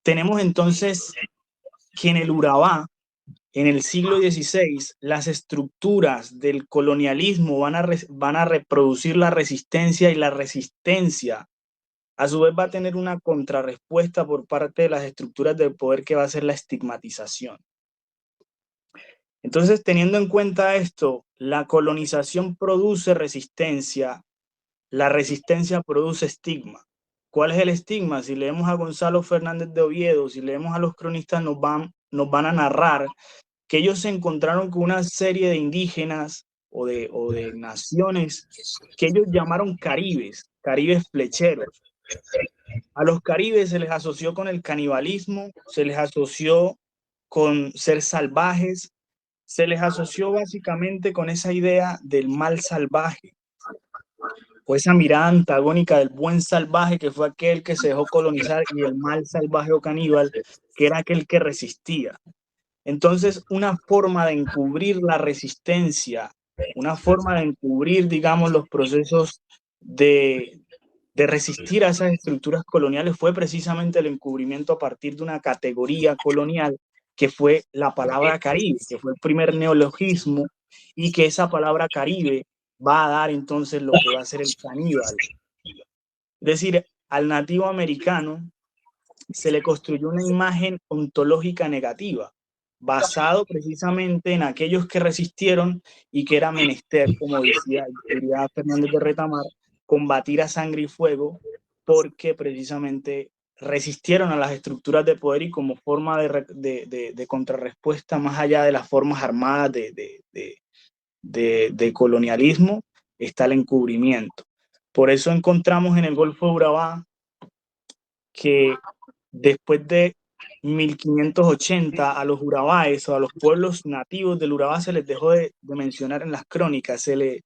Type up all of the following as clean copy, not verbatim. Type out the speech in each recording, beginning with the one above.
Tenemos entonces que en el Urabá, en el siglo XVI, las estructuras del colonialismo van a reproducir la resistencia, y la resistencia a su vez va a tener una contrarrespuesta por parte de las estructuras del poder, que va a ser la estigmatización. Entonces, teniendo en cuenta esto, la colonización produce resistencia, la resistencia produce estigma. ¿Cuál es el estigma? Si leemos a Gonzalo Fernández de Oviedo, si leemos a los cronistas, nos van a narrar que ellos se encontraron con una serie de indígenas o de naciones que ellos llamaron caribes flecheros. A los caribes se les asoció con el canibalismo, se les asoció con ser salvajes, se les asoció básicamente con esa idea del mal salvaje, o esa mirada antagónica del buen salvaje, que fue aquel que se dejó colonizar, y el mal salvaje o caníbal, que era aquel que resistía. Entonces, una forma de encubrir la resistencia, una forma de encubrir, digamos, los procesos de resistir a esas estructuras coloniales, fue precisamente el encubrimiento a partir de una categoría colonial, que fue la palabra Caribe, que fue el primer neologismo, y que esa palabra Caribe va a dar entonces lo que va a ser el caníbal. Es decir, al nativo americano se le construyó una imagen ontológica negativa, basado precisamente en aquellos que resistieron, y que era menester, como diría Fernández de Retamar, combatir a sangre y fuego, porque precisamente resistieron a las estructuras de poder, y como forma de contrarrespuesta, más allá de las formas armadas de colonialismo, está el encubrimiento. Por eso encontramos en el Golfo de Urabá que después de 1580 a los urabáes, o a los pueblos nativos del Urabá, se les dejó de mencionar en las crónicas, se les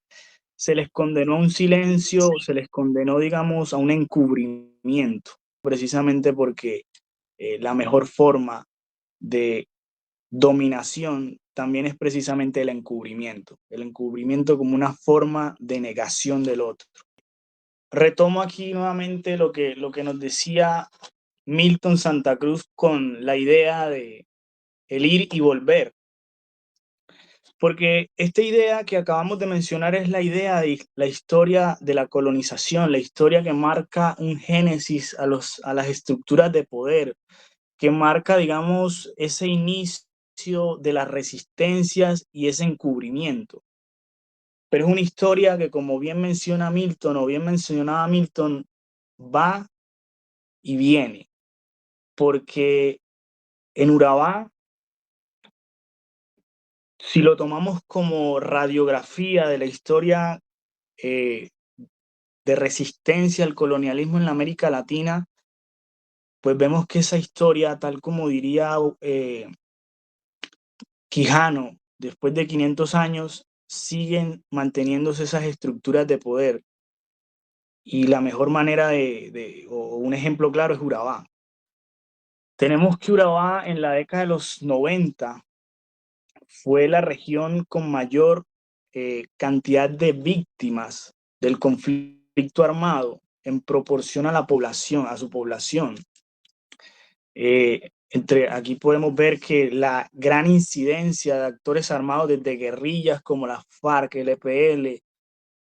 condenó a un silencio, se les condenó, digamos, a un encubrimiento, precisamente porque la mejor forma de dominación también es precisamente el encubrimiento como una forma de negación del otro. Retomo aquí nuevamente lo que nos decía Milton Santa Cruz con la idea de el ir y volver, porque esta idea que acabamos de mencionar es la idea de la historia de la colonización, la historia que marca un génesis a las estructuras de poder, que marca, digamos, ese inicio de las resistencias y ese encubrimiento. Pero es una historia que, como bien menciona Milton, o bien mencionaba Milton, va y viene, porque en Urabá, si lo tomamos como radiografía de la historia eh, de resistencia al colonialismo en la América Latina, pues vemos que esa historia, tal como diría Quijano, después de 500 años, siguen manteniéndose esas estructuras de poder. Y la mejor manera o un ejemplo claro, es Urabá. Tenemos que Urabá en la década de los 90 fue la región con mayor cantidad de víctimas del conflicto armado en proporción a la población, a su población. Aquí podemos ver que la gran incidencia de actores armados, desde guerrillas como las FARC, el EPL,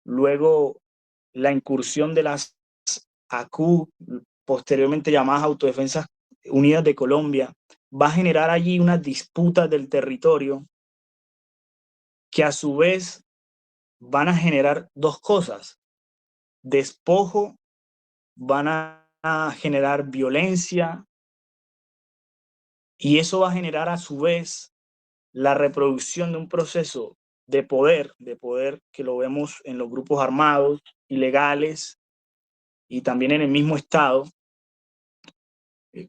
luego la incursión de las ACU, posteriormente llamadas Autodefensas Unidas de Colombia, va a generar allí unas disputas del territorio, que a su vez van a generar dos cosas: despojo, van a generar violencia, y eso va a generar a su vez la reproducción de un proceso de poder que lo vemos en los grupos armados, ilegales, y también en el mismo Estado,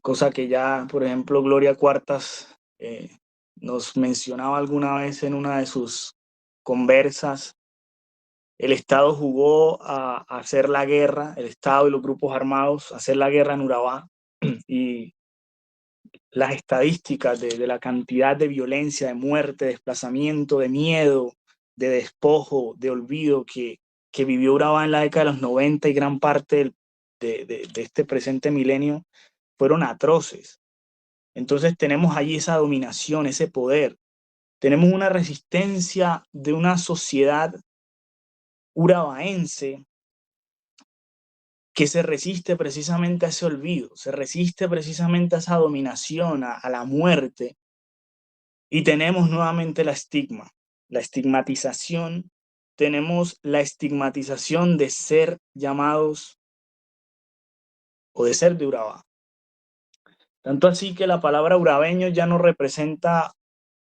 cosa que ya, por ejemplo, Gloria Cuartas nos mencionaba alguna vez en una de sus conversas. El Estado jugó a hacer la guerra, el Estado y los grupos armados, a hacer la guerra en Urabá, y las estadísticas de la cantidad de violencia, de muerte, de desplazamiento, de miedo, de despojo, de olvido que vivió Urabá en la década de los 90 y gran parte de este presente milenio, fueron atroces. Entonces tenemos allí esa dominación, ese poder. Tenemos una resistencia de una sociedad urabaense que se resiste precisamente a ese olvido, se resiste precisamente a esa dominación, a la muerte. Y tenemos nuevamente la estigmatización. Tenemos la estigmatización de ser llamados o de ser de Urabá. Tanto así que la palabra urabeño ya no representa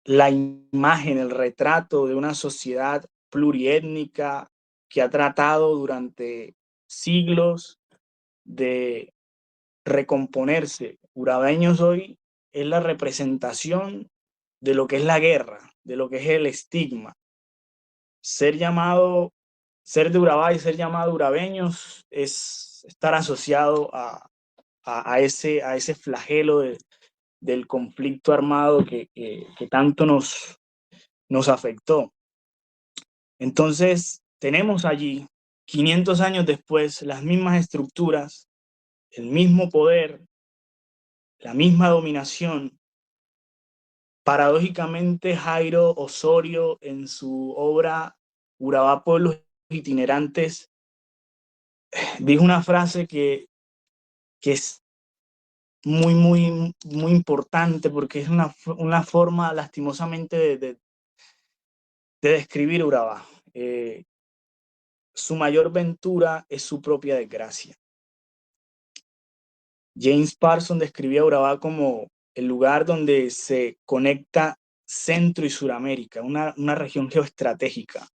la imagen, el retrato de una sociedad pluriétnica que ha tratado durante siglos de recomponerse. Urabeños hoy es la representación de lo que es la guerra, de lo que es el estigma. Ser de Urabá y ser llamado urabeños es estar asociado a ese flagelo del conflicto armado que tanto nos afectó. Entonces, tenemos allí, 500 años después, las mismas estructuras, el mismo poder, la misma dominación. Paradójicamente, Jairo Osorio, en su obra Urabá, Pueblos Itinerantes, dijo una frase que es muy importante porque es una forma lastimosamente de describir Urabá. Su mayor ventura es su propia desgracia. James Parsons describía Urabá como el lugar donde se conecta Centro y Suramérica, una región geoestratégica,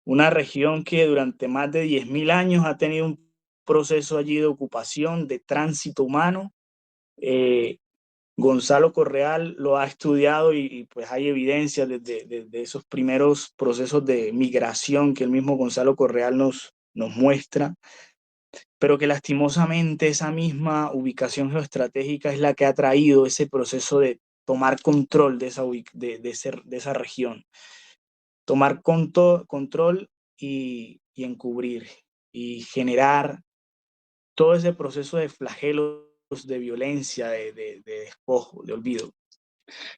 una región que durante más de 10.000 años ha tenido un proceso allí de ocupación, de tránsito humano. Gonzalo Correal lo ha estudiado y pues hay evidencia de esos primeros procesos de migración que el mismo Gonzalo Correal nos muestra, pero que lastimosamente esa misma ubicación geoestratégica es la que ha traído ese proceso de tomar control de esa región, tomar control y encubrir y generar todo ese proceso de flagelos, de violencia, de despojo, de olvido.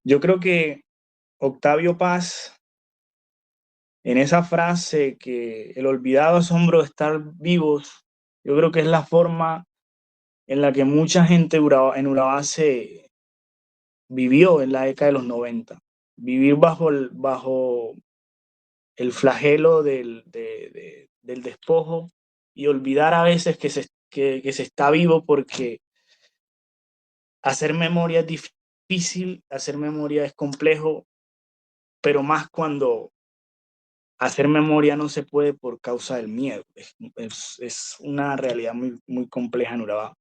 Yo creo que Octavio Paz, en esa frase que el olvidado asombro de estar vivos, yo creo que es la forma en la que mucha gente en Urabá se vivió en la década de los 90. Vivir bajo el flagelo del despojo y olvidar a veces que se está vivo, porque hacer memoria es difícil, hacer memoria es complejo, pero más cuando hacer memoria no se puede por causa del miedo. Es una realidad muy compleja en Urabá.